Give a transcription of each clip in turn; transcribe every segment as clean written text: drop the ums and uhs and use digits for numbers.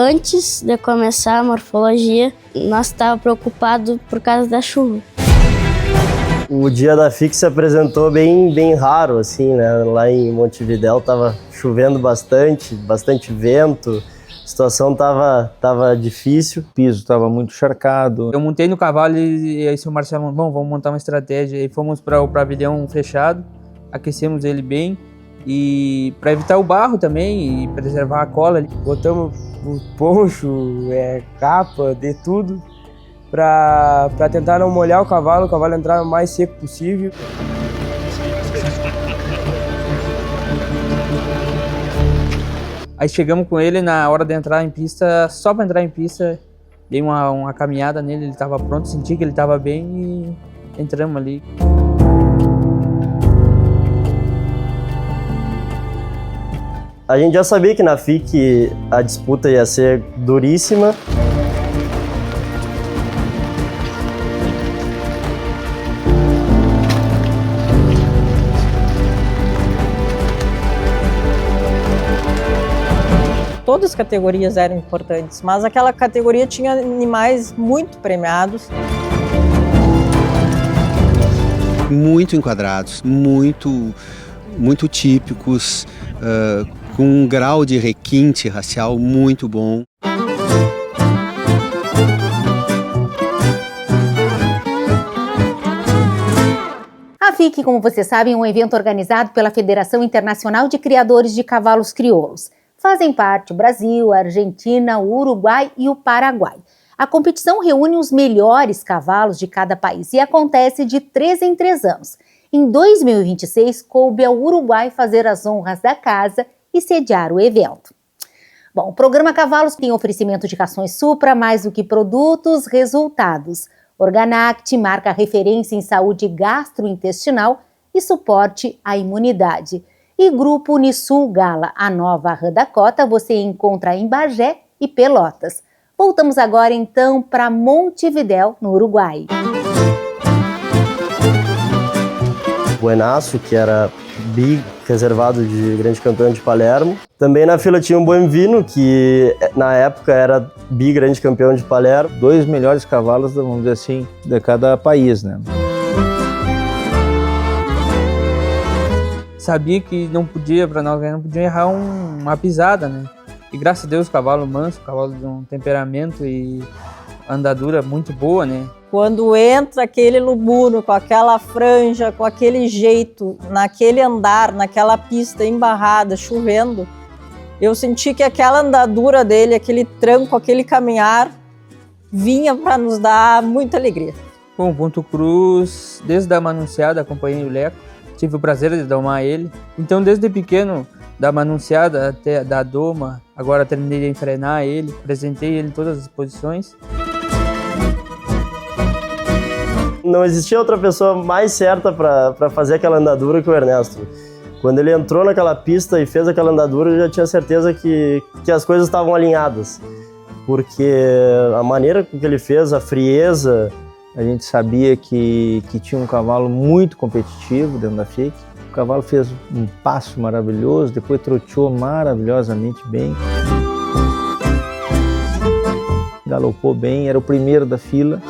Antes de começar a morfologia, nós estávamos preocupados por causa da chuva. O dia da FIC se apresentou bem raro, assim, né? Lá em Montevidéu tava chovendo bastante vento, a situação tava difícil. O piso estava muito encharcado. Eu montei no cavalo e aí o Marcelo, bom, vamos montar uma estratégia. E fomos para o pavilhão fechado, aquecemos ele bem e para evitar o barro também e preservar a cola. Botamos o poncho, capa, de tudo, para tentar não molhar o cavalo entrar o mais seco possível. Aí chegamos com ele na hora de entrar em pista, só para entrar em pista, dei uma caminhada nele, ele estava pronto, senti que ele estava bem e entramos ali. A gente já sabia que na FIC a disputa ia ser duríssima. Todas as categorias eram importantes, mas aquela categoria tinha animais muito premiados. Muito enquadrados, muito típicos, com um grau de requinte racial muito bom. A FIC, como vocês sabem, é um evento organizado pela Federação Internacional de Criadores de Cavalos Crioulos. Fazem parte o Brasil, a Argentina, o Uruguai e o Paraguai. A competição reúne os melhores cavalos de cada país e acontece de 3 em 3 anos. Em 2026, coube ao Uruguai fazer as honras da casa e sediar o evento. Bom, o programa Cavalos tem oferecimento de rações Supra, mais do que produtos, resultados. Organact, marca referência em saúde gastrointestinal e suporte à imunidade. E Grupo Unisul Gala, a nova Rã da Cota, você encontra em Bagé e Pelotas. Voltamos agora então para Montevidéu, no Uruguai. Buenaço, que era reservado de grande campeão de Palermo. Também na fila tinha um Buenvino, que na época era grande campeão de Palermo. 2 melhores cavalos, vamos dizer assim, de cada país, né? Sabia que não podia, para nós, não podia errar uma pisada, né? E graças a Deus, cavalo manso, cavalo de um temperamento e andadura muito boa, né? Quando entra aquele lubuno com aquela franja, com aquele jeito, naquele andar, naquela pista embarrada, chovendo, eu senti que aquela andadura dele, aquele tranco, aquele caminhar, vinha para nos dar muita alegria. Bom, Ponto Cruz, desde a Manunciada, acompanhei o Leco, tive o prazer de domar ele. Então, desde pequeno, da Manunciada até da Doma, agora terminei de enfrenar ele, apresentei ele em todas as posições. Não existia outra pessoa mais certa para fazer aquela andadura que o Ernesto. Quando ele entrou naquela pista e fez aquela andadura, eu já tinha certeza que as coisas estavam alinhadas. Porque a maneira com que ele fez, a frieza... A gente sabia que tinha um cavalo muito competitivo dentro da FIC. O cavalo fez um passo maravilhoso, depois troteou maravilhosamente bem. Galopou bem, era o primeiro da fila.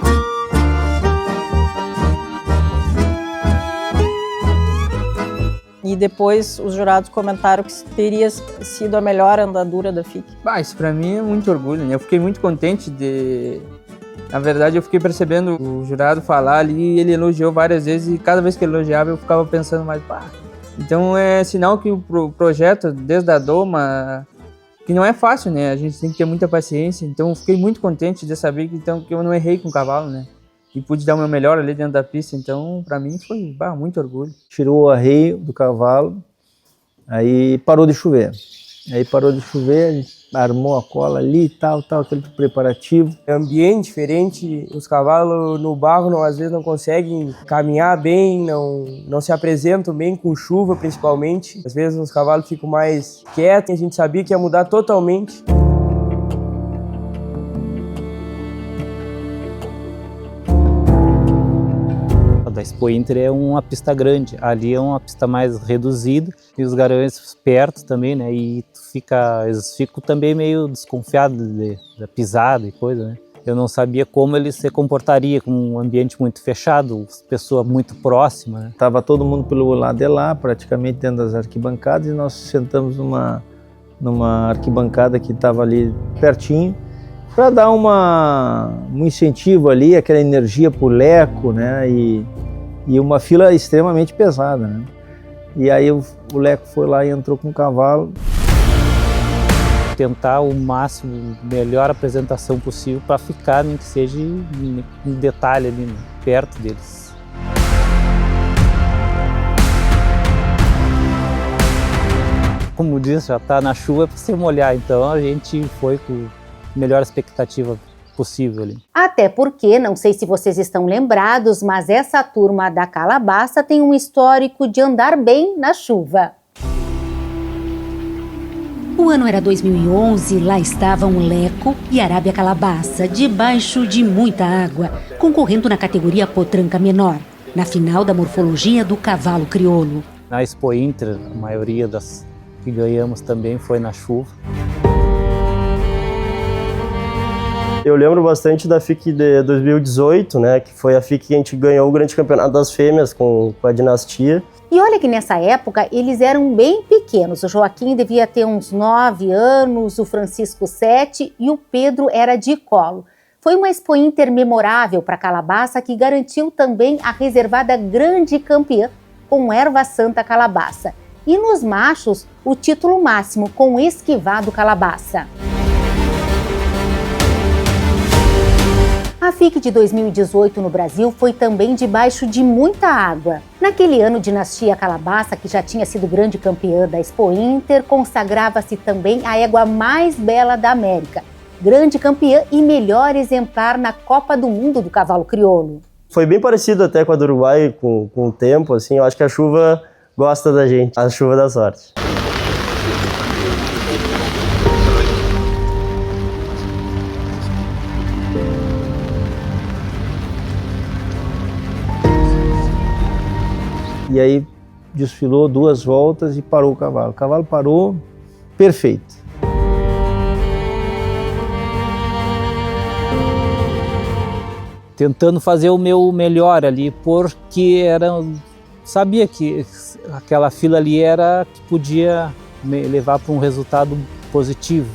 E depois os jurados comentaram que teria sido a melhor andadura da FIC. Isso para mim é muito orgulho, né? Eu fiquei muito contente de... Na verdade, eu fiquei percebendo o jurado falar ali, ele elogiou várias vezes e cada vez que ele elogiava eu ficava pensando mais, Então é sinal que o projeto, desde a Doma, que não é fácil, né? A gente tem que ter muita paciência. Então eu fiquei muito contente de saber que eu não errei com o cavalo, né? E pude dar o meu melhor ali dentro da pista. Então, para mim, foi muito orgulho. Tirou o arreio do cavalo, aí parou de chover. A gente armou a cola ali e tal, aquele preparativo. É um ambiente diferente, os cavalos no barro às vezes não conseguem caminhar bem, não se apresentam bem com chuva principalmente. Às vezes os cavalos ficam mais quietos, a gente sabia que ia mudar totalmente. Da A Expo Inter é uma pista grande, ali é uma pista mais reduzida e os garanhões perto também, né? E eles ficam também meio desconfiados da pisada e coisa, né? Eu não sabia como ele se comportaria com um ambiente muito fechado, pessoa muito próxima, né? Tava todo mundo pelo lado de lá, praticamente dentro das arquibancadas, e nós sentamos numa arquibancada que estava ali pertinho, para dar um incentivo ali, aquela energia pro Leco, né? E uma fila extremamente pesada, né? E aí o Leco foi lá e entrou com o cavalo. Tentar o máximo, melhor apresentação possível para ficar, nem que seja em detalhe ali, né? Perto deles. Como diz, já está na chuva para se molhar, então a gente foi com a melhor expectativa possível ali. Até porque, não sei se vocês estão lembrados, mas essa turma da Calabaça tem um histórico de andar bem na chuva. O ano era 2011, lá estavam Leco e Arábia Calabaça, debaixo de muita água, concorrendo na categoria potranca menor, na final da morfologia do cavalo crioulo. Na Expo Inter, a maioria das que ganhamos também foi na chuva. Eu lembro bastante da FIC de 2018, né, que foi a FIC que a gente ganhou o grande campeonato das fêmeas com a Dinastia. E olha que nessa época eles eram bem pequenos. O Joaquim devia ter uns 9 anos, o Francisco 7 e o Pedro era de colo. Foi uma Expo Inter memorável para Calabaça que garantiu também a reservada grande campeã com Erva Santa Calabaça. E nos machos, o título máximo com Esquivado Calabaça. A FIC de 2018 no Brasil foi também debaixo de muita água. Naquele ano, Dinastia Calabaça, que já tinha sido grande campeã da Expo Inter, consagrava-se também a égua mais bela da América, grande campeã e melhor exemplar na Copa do Mundo do Cavalo Crioulo. Foi bem parecido até com a do Uruguai, com o tempo, assim, eu acho que a chuva gosta da gente, a chuva da sorte. E aí desfilou 2 voltas e parou o cavalo. O cavalo parou perfeito. Tentando fazer o meu melhor ali, porque sabia que aquela fila ali era que podia me levar para um resultado positivo.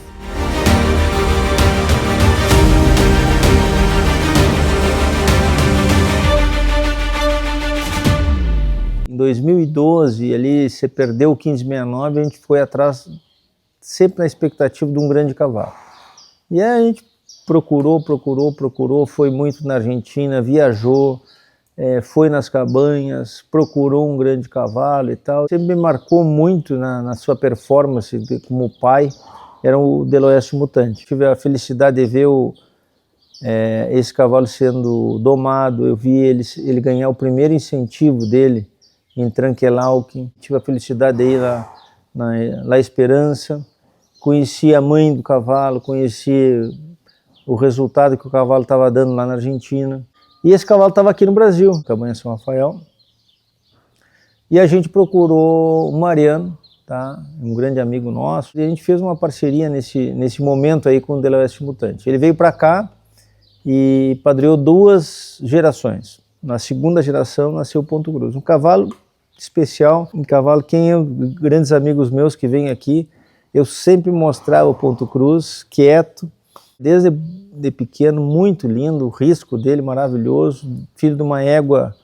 Em 2012, ali você perdeu o 1569, a gente foi atrás, sempre na expectativa de um grande cavalo. E aí a gente procurou, foi muito na Argentina, viajou, foi nas cabanhas, procurou um grande cavalo e tal. Sempre me marcou muito na sua performance como pai, era o Del Oeste Mutante. Tive a felicidade de ver esse cavalo sendo domado, eu vi ele ganhar o primeiro incentivo dele em Tranquelalque. Tive a felicidade de ir lá na La Esperança, conheci a mãe do cavalo, conheci o resultado que o cavalo estava dando lá na Argentina. E esse cavalo estava aqui no Brasil, Cabanha São Rafael. E a gente procurou o Mariano, tá? Um grande amigo nosso, e a gente fez uma parceria nesse momento aí com o Del Oeste Mutante. Ele veio para cá e padreou 2 gerações. Na segunda geração nasceu o Ponto Cruz. Um cavalo especial, um cavalo, grandes amigos meus que vêm aqui, eu sempre mostrava o Ponto Cruz, quieto, desde de pequeno, muito lindo, o risco dele maravilhoso, filho de uma égua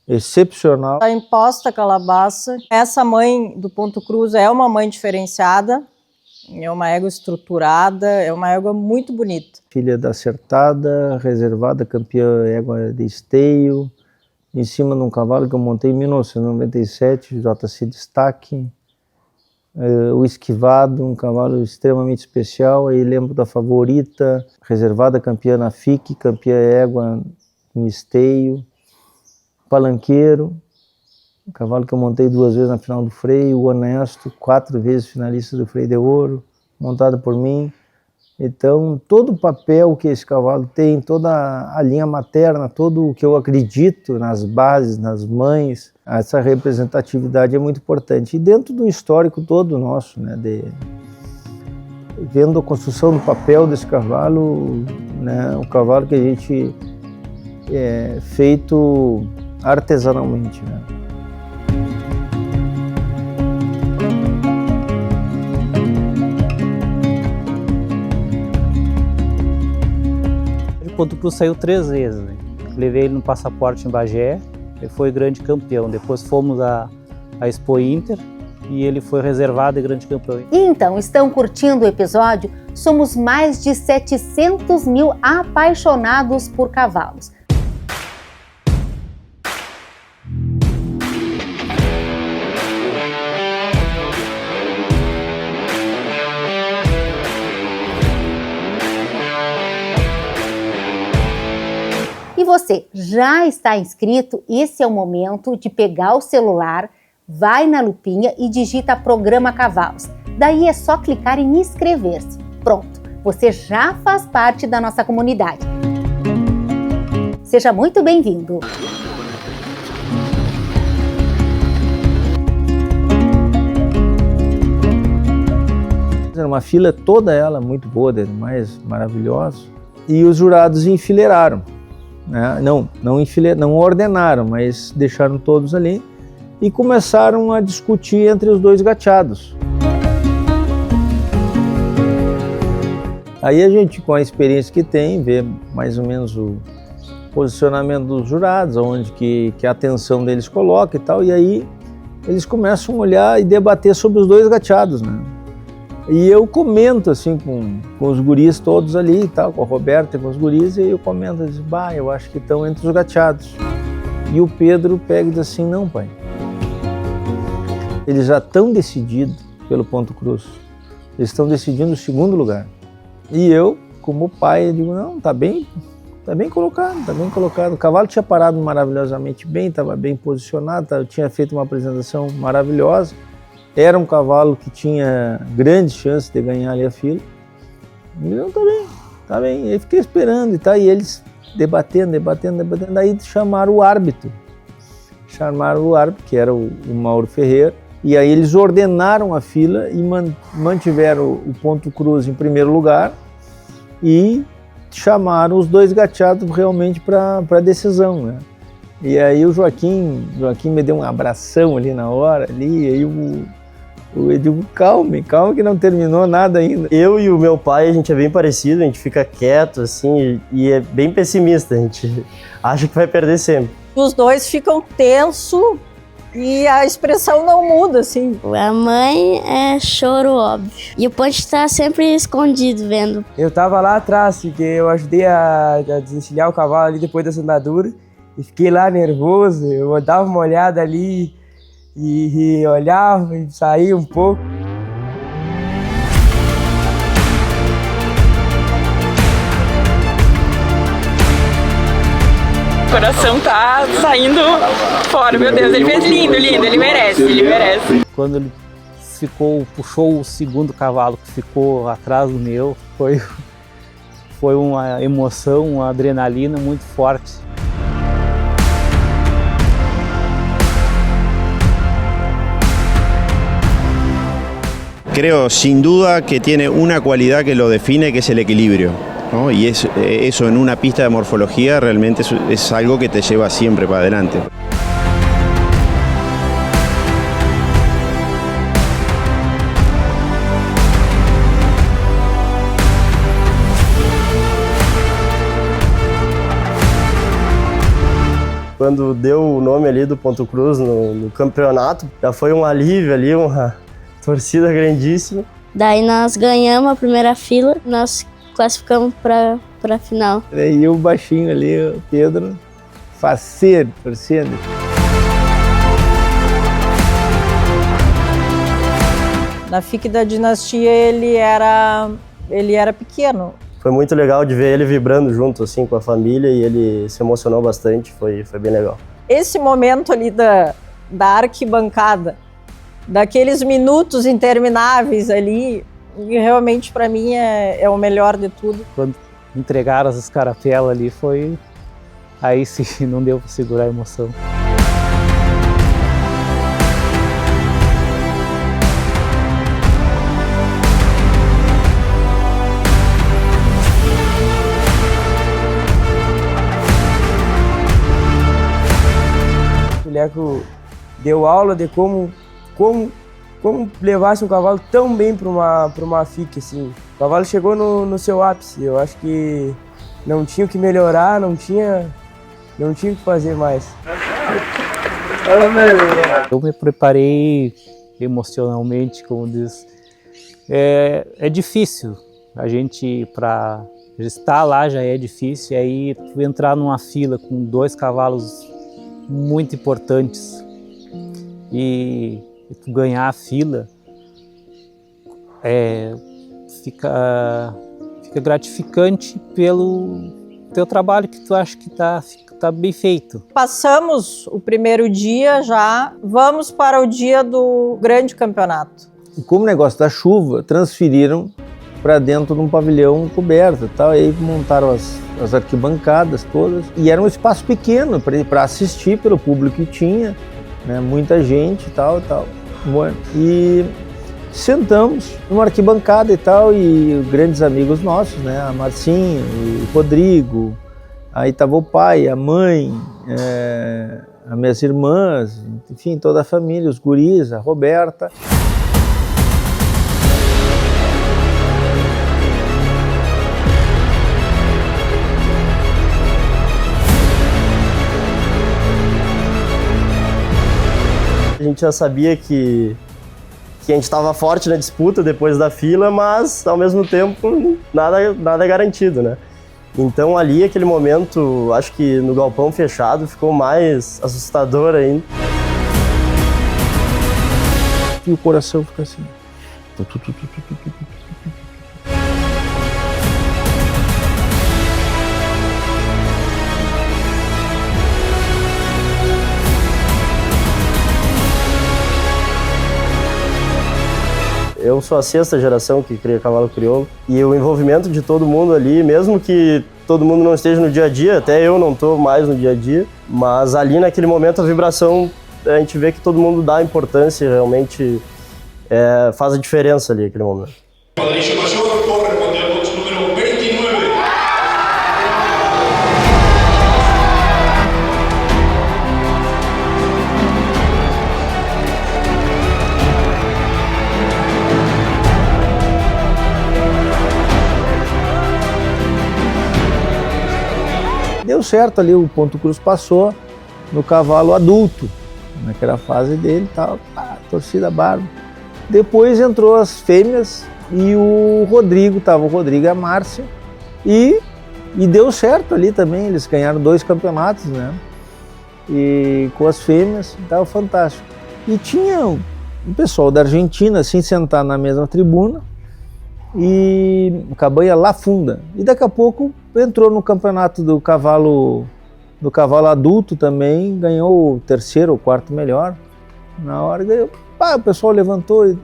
excepcional. A imposta Calabaça, essa mãe do Ponto Cruz é uma mãe diferenciada, é uma égua estruturada, é uma égua muito bonita. Filha da Acertada, reservada, campeã égua de esteio, em cima de um cavalo que eu montei em 1997, JC Destaque, o Esquivado, um cavalo extremamente especial. Aí lembro da Favorita, reservada, campeã na FIC, campeã égua em esteio, Palanqueiro, um cavalo que eu montei 2 vezes na final do freio, o Honesto, 4 vezes finalista do freio de ouro, montado por mim. Então, todo o papel que esse cavalo tem, toda a linha materna, todo o que eu acredito nas bases, nas mães, essa representatividade é muito importante. E dentro do histórico todo nosso, né, vendo a construção do papel desse cavalo, né, o cavalo que a gente feito artesanalmente, né. O Ponto Cruz saiu 3 vezes, né? Levei ele no passaporte em Bagé, ele foi grande campeão. Depois fomos à Expo Inter e ele foi reservado e grande campeão. E então, estão curtindo o episódio? Somos mais de 700 mil apaixonados por cavalos. E você, já está inscrito? Esse é o momento de pegar o celular, vai na lupinha e digita Programa Cavalos. Daí é só clicar em inscrever-se. Pronto, você já faz parte da nossa comunidade. Seja muito bem-vindo! Era uma fila toda ela muito boa, mais maravilhosa. E os jurados enfileiraram. Não ordenaram, mas deixaram todos ali e começaram a discutir entre os dois gateados. Aí a gente, com a experiência que tem, vê mais ou menos o posicionamento dos jurados, onde que a atenção deles coloca e tal, e aí eles começam a olhar e debater sobre os dois gateados, né? E eu comento assim com os guris todos ali e tal, com a Roberta e com os guris, e eu comento, eu digo, eu acho que estão entre os gateados. E o Pedro pega e diz assim, não, pai, eles já estão decididos pelo Ponto Cruz, eles estão decidindo o 2º lugar. E eu, como pai, eu digo, não, tá bem colocado, tá bem colocado. O cavalo tinha parado maravilhosamente bem, estava bem posicionado, tinha feito uma apresentação maravilhosa. Era um cavalo que tinha grandes chances de ganhar ali a fila. E não, tá bem. E aí fiquei esperando e eles debatendo. Daí chamaram o árbitro. Que era o Mauro Ferreira. E aí eles ordenaram a fila e mantiveram o Ponto Cruz em primeiro lugar e chamaram os dois gateados realmente para a decisão, né? E aí o Joaquim me deu um abração ali na hora, ali, e aí eu digo, calma que não terminou nada ainda. Eu e o meu pai, a gente é bem parecido, a gente fica quieto, assim, e é bem pessimista, a gente acha que vai perder sempre. Os dois ficam tensos e a expressão não muda, assim. A mãe é choro óbvio. E o Ponte tá sempre escondido vendo. Eu tava lá atrás, porque eu ajudei a desencilhar o cavalo ali depois dessa andadura, e fiquei lá nervoso, eu dava uma olhada ali, e olhava e saía um pouco. O coração tá saindo fora, meu Deus, ele fez lindo, ele merece. Quando ele puxou o 2º cavalo que ficou atrás do meu, foi uma emoção, uma adrenalina muito forte. Creo sin duda que tiene una cualidad que lo define, que es el equilibrio, ¿no? Y eso en una pista de morfología realmente es algo que te lleva siempre para adelante. Quando deu o nome ali do Ponto Cruz no campeonato, já foi um alívio ali, uma torcida grandíssima. Daí nós ganhamos a primeira fila, nós classificamos para a final. E o baixinho ali, o Pedro, faceiro, torcendo. Na FIC da Dinastia ele era pequeno. Foi muito legal de ver ele vibrando junto assim com a família e ele se emocionou bastante, foi bem legal. Esse momento ali da arquibancada, daqueles minutos intermináveis ali, E realmente para mim é o melhor de tudo. Quando entregaram as escarapelas ali foi... Aí sim, não deu para segurar a emoção. O Leco deu aula de como levasse um cavalo tão bem para uma FIC, assim. O cavalo chegou no seu ápice. Eu acho que não tinha o que melhorar, não tinha o que fazer mais. Eu me preparei emocionalmente, como diz. É difícil. A gente, para estar lá já é difícil. E aí, tu entrar numa fila com 2 cavalos muito importantes e tu ganhar a fila, fica gratificante pelo teu trabalho que tu acha que tá bem feito. Passamos o primeiro dia já, vamos para o dia do grande campeonato. E como o negócio da chuva, transferiram para dentro de um pavilhão coberto e tal, aí montaram as arquibancadas todas, e era um espaço pequeno para assistir pelo público que tinha, né, muita gente e tal. Bueno, e sentamos numa arquibancada e tal, e grandes amigos nossos, né, a Marcinha, o Rodrigo, aí estava o pai, a mãe, as minhas irmãs, enfim, toda a família, os guris, a Roberta. A gente já sabia que a gente estava forte na disputa depois da fila, mas ao mesmo tempo nada é garantido, né? Então ali, aquele momento, acho que no galpão fechado ficou mais assustador ainda. E o coração fica assim. Eu sou a 6ª geração que cria cavalo crioulo, e o envolvimento de todo mundo ali, mesmo que todo mundo não esteja no dia a dia, até eu não estou mais no dia a dia, mas ali naquele momento a vibração, a gente vê que todo mundo dá importância, realmente faz a diferença ali naquele momento. Deu certo ali, o Ponto Cruz passou no cavalo adulto, naquela fase dele e tal, torcida barba. Depois entrou as fêmeas e o Rodrigo, tava o Rodrigo e a Márcia, e deu certo ali também, eles ganharam 2 campeonatos, né? E com as fêmeas, tava fantástico. E tinha o pessoal da Argentina, assim, sentado na mesma tribuna, e cabanha lá funda. E daqui a pouco entrou no campeonato do cavalo adulto também, ganhou o 3º ou 4º melhor. Na hora ganhou, o pessoal levantou e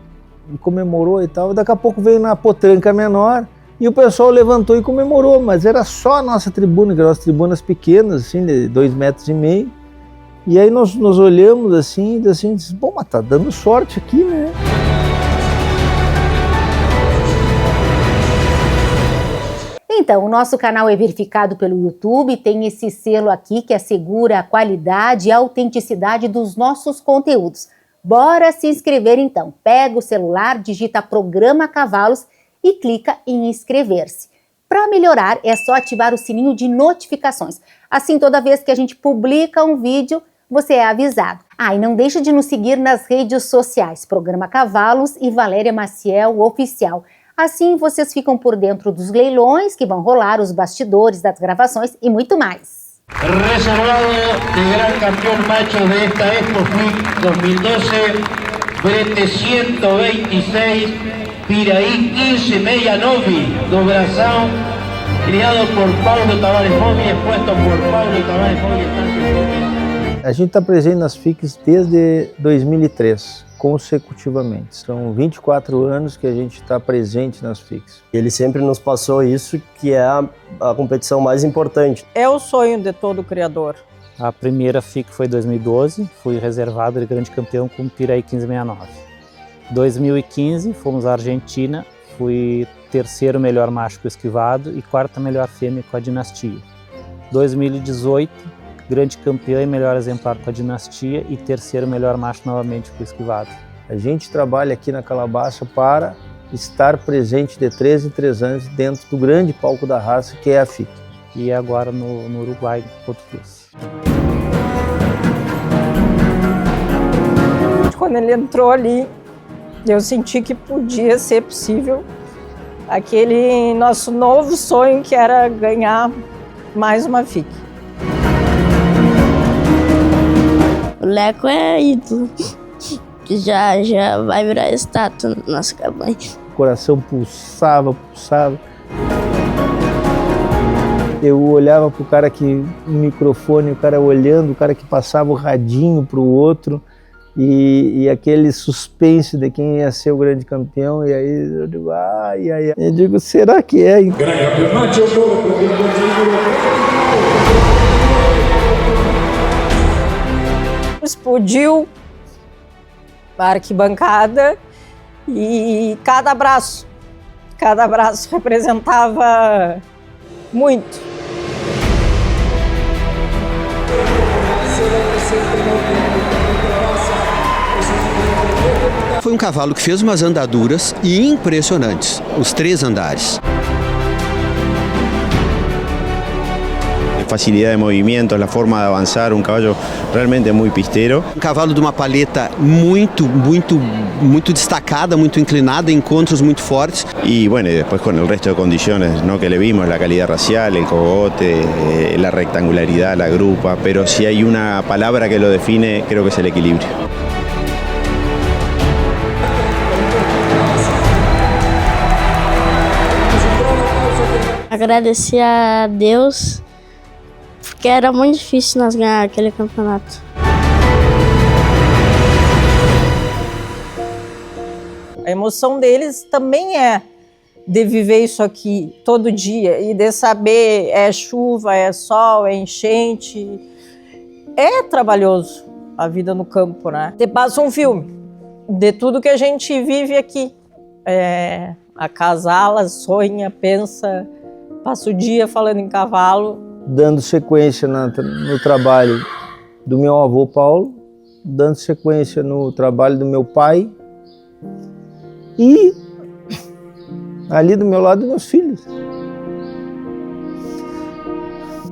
comemorou e tal. Daqui a pouco veio na potranca menor e o pessoal levantou e comemorou, mas era só a nossa tribuna, que eram as tribunas pequenas, assim, de 2,5 metros. E aí nós olhamos assim, disse, bom, mas tá dando sorte aqui, né? Então, o nosso canal é verificado pelo YouTube, tem esse selo aqui que assegura a qualidade e a autenticidade dos nossos conteúdos. Bora se inscrever então. Pega o celular, digita Programa Cavalos e clica em inscrever-se. Para melhorar, é só ativar o sininho de notificações. Assim, toda vez que a gente publica um vídeo, você é avisado. E não deixa de nos seguir nas redes sociais, Programa Cavalos e Valéria Maciel Oficial. Assim vocês ficam por dentro dos leilões que vão rolar, os bastidores das gravações e muito mais. Reservado de gran campeón macho de esta Expo FIC 2012, brete 126, Piraí 1569, do Brasil, criado por Paulo Tavares Foggi, expuesto por Paulo Tavares Foggi. A gente está presente nas FICs desde 2003. consecutivamente. São 24 anos que a gente está presente nas FICs. Ele sempre nos passou isso, que é a competição mais importante. É o sonho de todo criador. A primeira FIC foi em 2012, fui reservado de grande campeão com o Piraí 1569. 2015 fomos à Argentina, fui terceiro melhor macho com o esquivado e quarta melhor fêmea com a dinastia. 2018, grande campeão e melhor exemplar com a dinastia e terceiro melhor macho novamente com o esquivado. A gente trabalha aqui na Calabaça para estar presente de 3 em 3 anos dentro do grande palco da raça que é a FIC. E agora no Uruguai, Porto Cruz. Quando ele entrou ali, eu senti que podia ser possível aquele nosso novo sonho que era ganhar mais uma FIC. O Leco é ídolo, que já vai virar estátua na nossa cabanha. O coração pulsava. Eu olhava pro cara que no microfone, o cara olhando, o cara que passava o radinho pro outro e aquele suspense de quem ia ser o grande campeão. E aí eu digo, eu digo, será que é? Explodiu a arquibancada e cada abraço representava muito. Foi um cavalo que fez umas andaduras impressionantes, os 3 andares. Facilidad de movimiento, la forma de avanzar, un caballo realmente muy pistero. Um cavalo de uma paleta muito destacada, muito inclinada, encontros muito fortes. Y bueno, y después con el resto de condiciones, ¿no?, que le vimos, la calidad racial, el cogote, la rectangularidad, la grupa, pero si hay una palabra que lo define, creo que es el equilibrio. Agradecer a Deus, porque era muito difícil nós ganhar aquele campeonato. A emoção deles também é de viver isso aqui todo dia e de saber é chuva, é sol, é enchente. É trabalhoso a vida no campo, né? Te passa um filme de tudo que a gente vive aqui. Acasala, sonha, pensa, passa o dia falando em cavalo. Dando sequência no trabalho do meu avô Paulo, dando sequência no trabalho do meu pai e ali do meu lado meus filhos.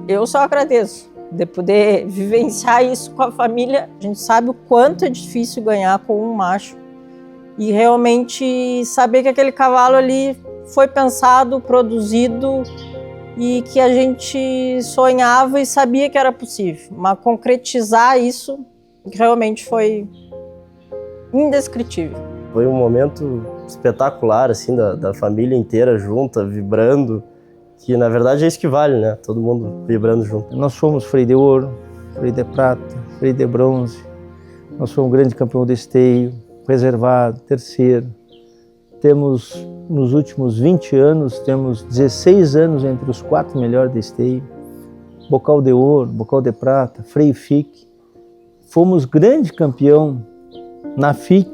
Eu só agradeço de poder vivenciar isso com a família. A gente sabe o quanto é difícil ganhar com um macho e realmente saber que aquele cavalo ali foi pensado, produzido e que a gente sonhava e sabia que era possível. Mas concretizar isso realmente foi indescritível. Foi um momento espetacular, assim, da família inteira junta, vibrando, que na verdade é isso que vale, né? Todo mundo vibrando junto. Nós fomos freio de ouro, freio de prata, freio de bronze. Nós fomos grande campeão de esteio, reservado, terceiro. Temos, nos últimos 20 anos, temos 16 anos entre os 4 melhores de esteio. Bocal de ouro, bocal de prata, freio FIC. Fomos grande campeão na FIC,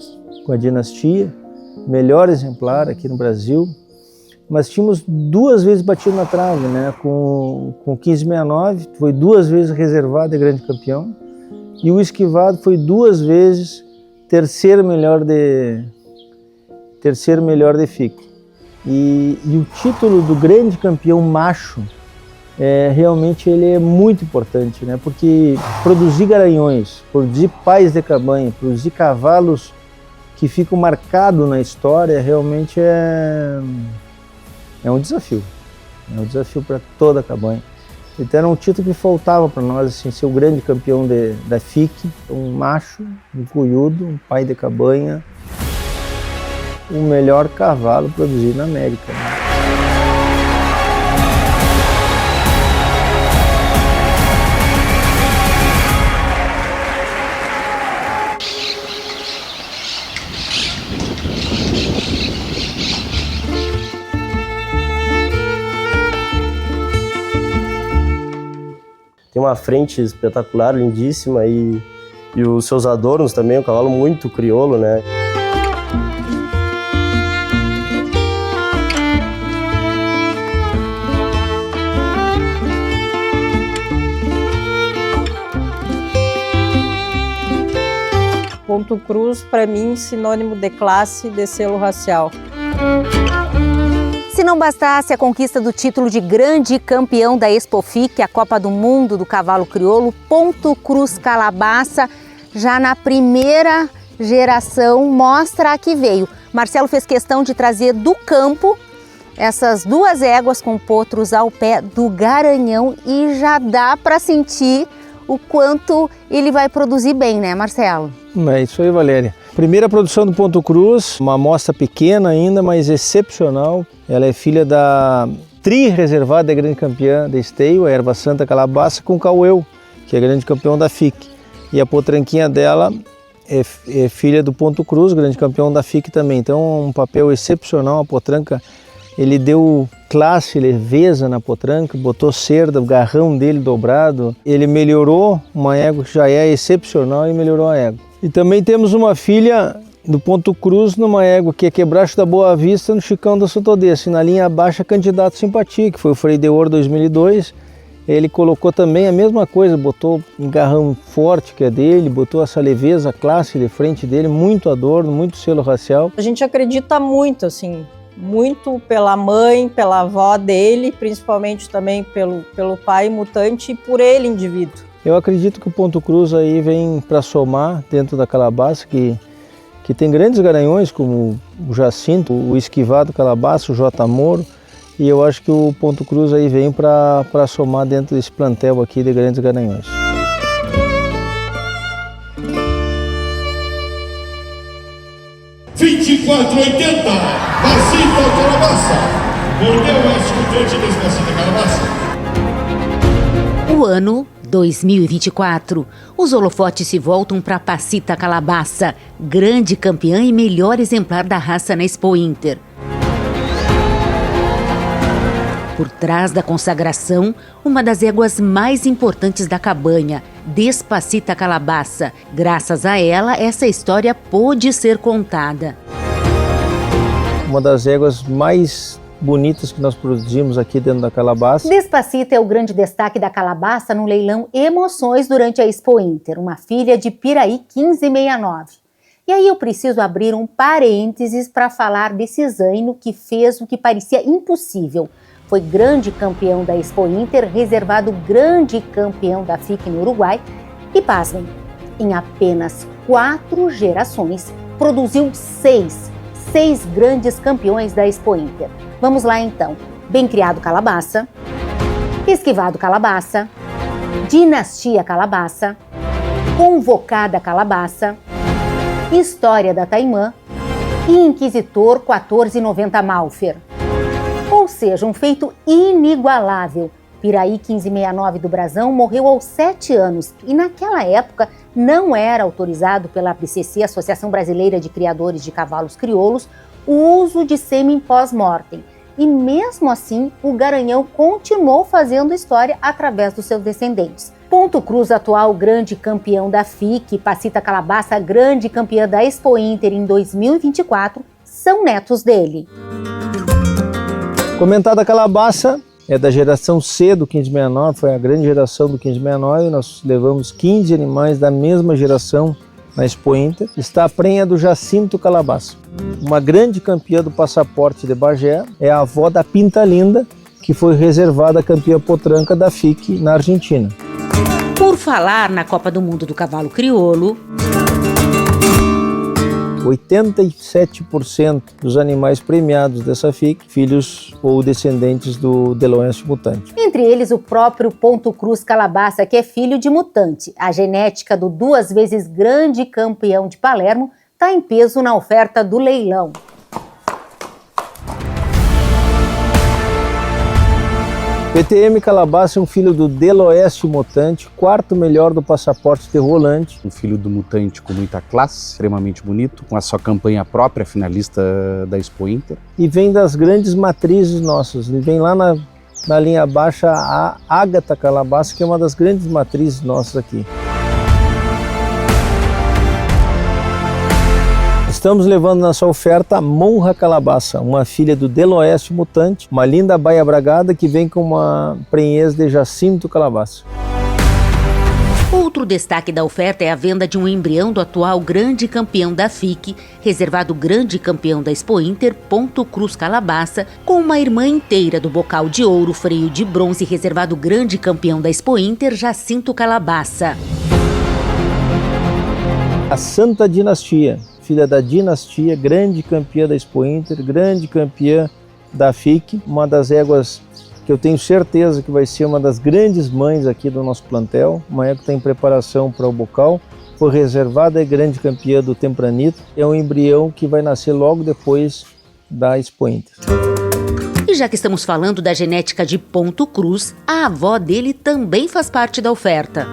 com a dinastia, melhor exemplar aqui no Brasil. Mas tínhamos 2 vezes batido na trave, né? Com 1569, foi 2 vezes reservado e grande campeão. E o esquivado foi 2 vezes terceiro melhor de FIC. E o título do grande campeão macho, realmente ele é muito importante, né? Porque produzir garanhões, produzir pais de cabanha, produzir cavalos que ficam marcados na história, realmente é um desafio. É um desafio para toda a cabanha. Então era um título que faltava para nós, assim, ser o grande campeão da FIC, um macho, um cunhudo, um pai de cabanha, o melhor cavalo produzido na América, né? uma frente espetacular, lindíssima, e os seus adornos também, um cavalo muito crioulo, né? Ponto Cruz, para mim, sinônimo de classe, de selo racial. Se não bastasse a conquista do título de grande campeão da Expofic, a Copa do Mundo do Cavalo Crioulo, Ponto Cruz Calabaça, já na primeira geração, mostra a que veio. Marcelo fez questão de trazer do campo essas duas éguas com potros ao pé do Garanhão e já dá para sentir o quanto ele vai produzir bem, né, Marcelo? É isso aí, Valéria. Primeira produção do Ponto Cruz, uma amostra pequena ainda, mas excepcional. Ela é filha da tri-reservada e grande campeã da esteio, a Erva Santa Calabaça, com Caueu, que é grande campeão da FIC. E a potranquinha dela é filha do Ponto Cruz, grande campeão da FIC também. Então, um papel excepcional. A potranca, ele deu classe, leveza na potranca, botou cerda, o garrão dele dobrado. Ele melhorou uma égua que já é excepcional e melhorou a égua. E também temos uma filha do Ponto Cruz numa égua que é Quebracho da Boa Vista, no Chicão da Sotodense, na linha abaixo candidato Simpatia, que foi o Freio de Ouro 2002. Ele colocou também a mesma coisa, botou um garrão forte que é dele, botou essa leveza, classe de frente dele, muito adorno, muito selo racial. A gente acredita muito, assim, muito pela mãe, pela avó dele, principalmente também pelo pai mutante e por ele, indivíduo. Eu acredito que o Ponto Cruz aí vem para somar dentro da Calabaça, que tem grandes garanhões como o Jacinto, o Esquivado Calabaça, o J. Moro, e eu acho que o Ponto Cruz aí vem para somar dentro desse plantel aqui de grandes garanhões. $24,80, Pacita Calabaça. Mordeu a escutante desse Pacita Calabaça. O ano 2024. Os holofotes se voltam para Pacita Calabaça, grande campeã e melhor exemplar da raça na Expo Inter. Por trás da consagração, uma das éguas mais importantes da cabanha, Despacita Calabaça. Graças a ela, essa história pôde ser contada. Uma das éguas mais bonitas que nós produzimos aqui dentro da Calabaça. Despacita é o grande destaque da Calabaça no leilão Emoções durante a Expo Inter, uma filha de Piraí 1569. E aí eu preciso abrir um parênteses para falar desse zaino que fez o que parecia impossível. Foi grande campeão da Expo Inter, reservado grande campeão da FIC no Uruguai e, pasmem, em apenas 4 gerações, produziu 6 grandes campeões da Expo Inter. Vamos lá então. Bem Criado Calabaça, Esquivado Calabaça, Dinastia Calabaça, Convocada Calabaça, História da Taimã e Inquisitor 1490 Malfer. Ou seja, um feito inigualável. Piraí 1569 do Brasão morreu aos 7 anos e naquela época não era autorizado pela ABCC, Associação Brasileira de Criadores de Cavalos Crioulos, o uso de sêmen pós-mortem. E mesmo assim, o Garanhão continuou fazendo história através dos seus descendentes. Ponto Cruz, atual grande campeão da FIC, Pacita Calabaça, grande campeã da Expo Inter em 2024, são netos dele. Comentada Calabaça é da geração C do 1569, foi a grande geração do 1569, nós levamos 15 animais da mesma geração na Expo Inter. Está a prenha do Jacinto Calabaça, uma grande campeã do Passaporte de Bagé, é a avó da Pinta Linda, que foi reservada campeã potranca da FIC na Argentina. Por falar na Copa do Mundo do Cavalo Crioulo, 87% dos animais premiados dessa FIC, filhos ou descendentes do Deloense mutante. Entre eles, o próprio Ponto Cruz Calabaça, que é filho de mutante. A genética do 2 vezes grande campeão de Palermo está em peso na oferta do leilão. PTM Calabaça é um filho do Deloeste mutante, 4º melhor do Passaporte de Rolante. Um filho do mutante com muita classe, extremamente bonito, com a sua campanha própria, finalista da Expo Inter. E vem das grandes matrizes nossas, ele vem lá na Na linha baixa, a Ágata Calabaça, que é uma das grandes matrizes nossas aqui. Estamos levando na sua oferta a Monra Calabaça, uma filha do Deloeste Mutante, uma linda baia bragada que vem com uma prenhez de Jacinto Calabaça. Outro destaque da oferta é a venda de um embrião do atual grande campeão da FIC, reservado grande campeão da Expo Inter, Ponto Cruz Calabaça, com uma irmã inteira do bocal de ouro, freio de bronze, reservado grande campeão da Expo Inter, Jacinto Calabaça. A Santa Dinastia, filha da Dinastia, grande campeã da Expo Inter, grande campeã da FIC, uma das éguas que eu tenho certeza que vai ser uma das grandes mães aqui do nosso plantel, uma égua que está em preparação para o bocal, foi reservada e grande campeã do Tempranito, é um embrião que vai nascer logo depois da Expo Inter. E já que estamos falando da genética de Ponto Cruz, a avó dele também faz parte da oferta.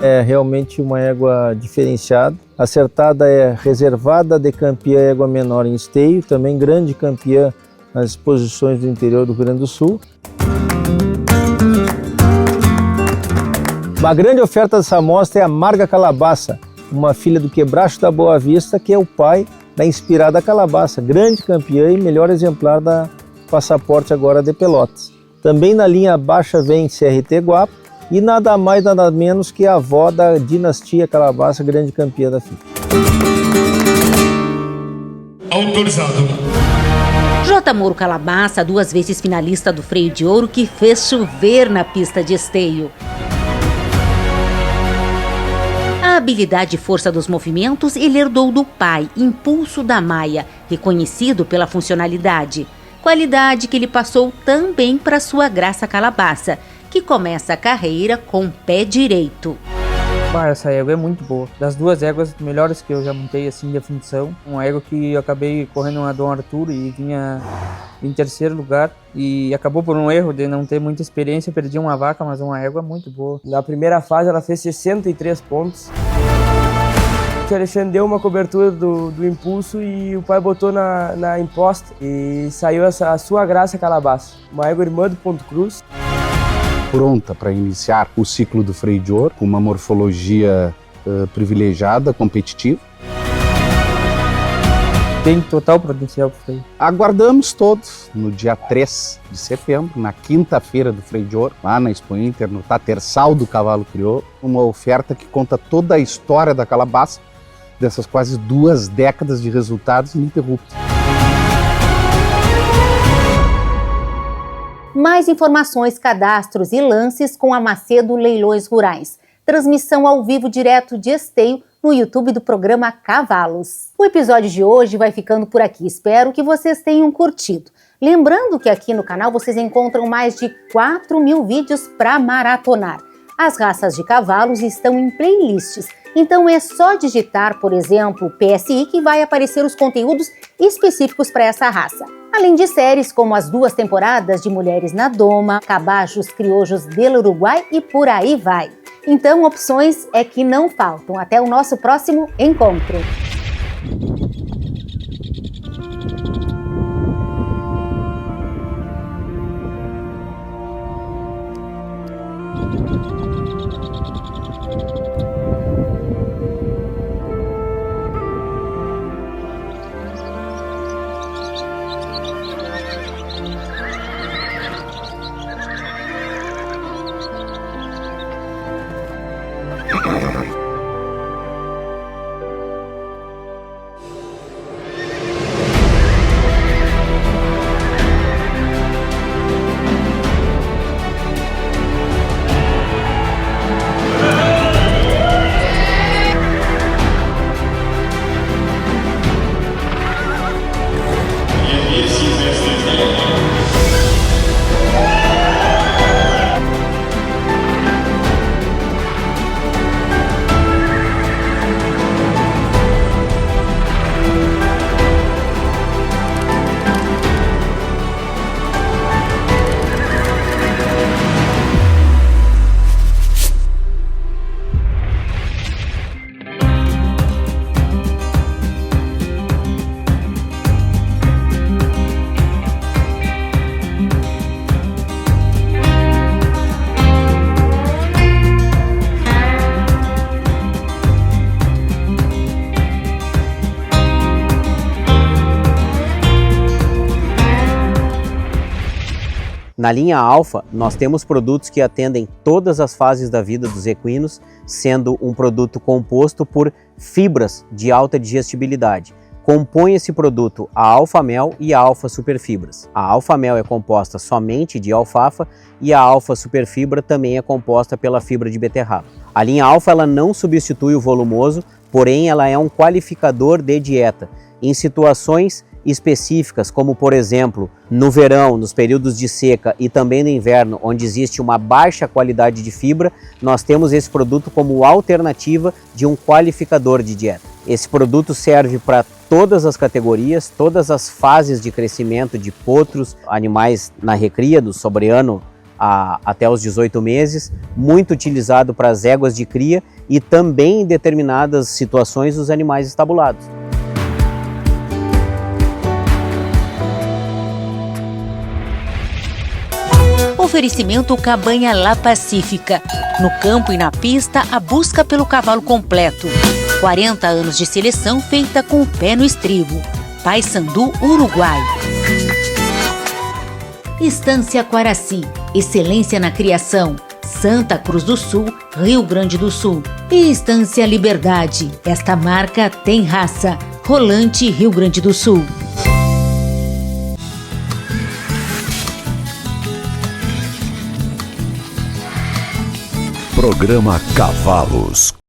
É realmente uma égua diferenciada. Acertada é reservada de campeã égua menor em esteio, também grande campeã nas exposições do interior do Rio Grande do Sul. Uma grande oferta dessa amostra é a Marga Calabaça, uma filha do Quebracho da Boa Vista, que é o pai da Inspirada Calabaça, grande campeã e melhor exemplar da Passaporte agora de Pelotas. Também na linha baixa vem CRT Guapo e nada mais nada menos que a avó da Dinastia Calabaça, grande campeã da FIC. Autorizado. J. Moro Calabaça, 2 vezes finalista do Freio de Ouro, que fez chover na pista de esteio. A habilidade e força dos movimentos ele herdou do pai, Impulso da Maia, reconhecido pela funcionalidade. Qualidade que ele passou também para sua Graça Calabaça, que começa a carreira com pé direito. Essa égua é muito boa. Das 2 éguas melhores que eu já montei assim de função, uma égua que eu acabei correndo na Dom Arthur e vinha em 3º lugar e acabou por um erro de não ter muita experiência, perdi uma vaca, mas uma égua muito boa. Na primeira fase ela fez 63 pontos. O Alexandre deu uma cobertura do Impulso e o pai botou na imposta e saiu a sua Graça Calabaça, uma égua irmã do Ponto Cruz. Pronta para iniciar o ciclo do freio de ouro, com uma morfologia privilegiada, competitiva. Tem total potencial para freio. Aguardamos todos no dia 3 de setembro, na quinta-feira do freio de ouro, lá na Expo Inter, no Tatersal do Cavalo Crioulo, uma oferta que conta toda a história da Calabaça, dessas quase 2 décadas de resultados ininterruptos. Mais informações, cadastros e lances com a Macedo Leilões Rurais. Transmissão ao vivo direto de Esteio no YouTube do programa Cavalos. O episódio de hoje vai ficando por aqui. Espero que vocês tenham curtido. Lembrando que aqui no canal vocês encontram mais de 4.000 vídeos para maratonar. As raças de cavalos estão em playlists, então é só digitar, por exemplo, PSI, que vai aparecer os conteúdos específicos para essa raça. Além de séries como as 2 temporadas de Mulheres na Doma, Cabachos Criojos del Uruguai e por aí vai. Então, opções é que não faltam. Até o nosso próximo encontro. Na linha Alfa, nós temos produtos que atendem todas as fases da vida dos equinos, sendo um produto composto por fibras de alta digestibilidade. Compõe esse produto a Alfa Mel e a Alfa Superfibras. A Alfa Mel é composta somente de alfafa e a Alfa Superfibra também é composta pela fibra de beterraba. A linha Alfa ela não substitui o volumoso, porém ela é um qualificador de dieta. Em situações específicas, como por exemplo, no verão, nos períodos de seca e também no inverno, onde existe uma baixa qualidade de fibra, nós temos esse produto como alternativa de um qualificador de dieta. Esse produto serve para todas as categorias, todas as fases de crescimento de potros, animais na recria, do sobreano até os 18 meses, muito utilizado para as éguas de cria e também em determinadas situações os animais estabulados. Oferecimento Cabanha La Pacífica. No campo e na pista, a busca pelo cavalo completo. 40 anos de seleção feita com o pé no estribo. Paysandu, Uruguai. Estância Quaraci. Excelência na criação. Santa Cruz do Sul, Rio Grande do Sul. E Estância Liberdade. Esta marca tem raça. Rolante, Rio Grande do Sul. Programa Cavalos.